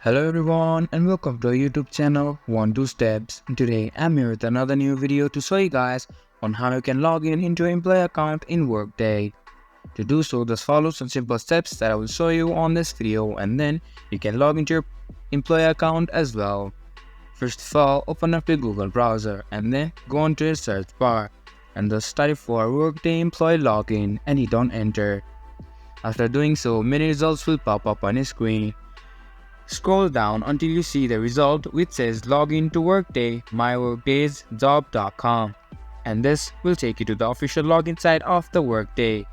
Hello everyone and welcome to our YouTube channel 1-2 Steps. Today I'm here with another new video to show you guys on how you can log in into your employee account in Workday. To do so, just follow some simple steps that I will show you on this video, and then you can log into your employee account as well. First of all, open up your Google browser and then go onto your search bar and just type for Workday Employee Login and hit on enter. After doing so, many results will pop up on your screen. Scroll down until you see the result which says login to Workday myworkdaysjob.com, and this will take you to the official login site of the Workday.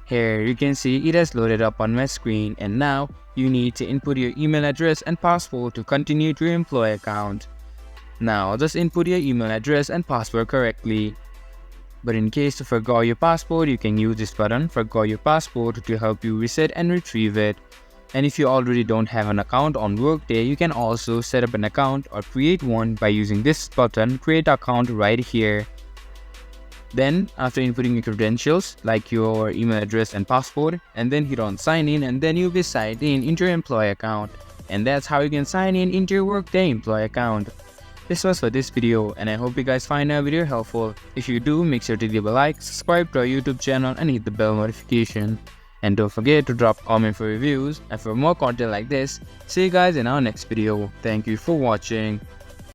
Here you can see it has loaded up on my screen, and now you need to input your email address and password to continue to your employee account. Now just input your email address and password correctly. But in case you forgot your password, you can use this button, forgot your password, to help you reset and retrieve it. And if you already don't have an account on Workday, you can also set up an account or create one by using this button, create account, right here. Then after inputting your credentials like your email address and password, and then hit on sign in, and then you'll be signed in into your employee account. And that's how you can sign in into your Workday employee account. This was for this video, and I hope you guys find our video helpful. If you do, make sure to leave a like, subscribe to our YouTube channel and hit the bell notification. And don't forget to drop a comment for reviews and for more content like this. See you guys in our next video. Thank you for watching.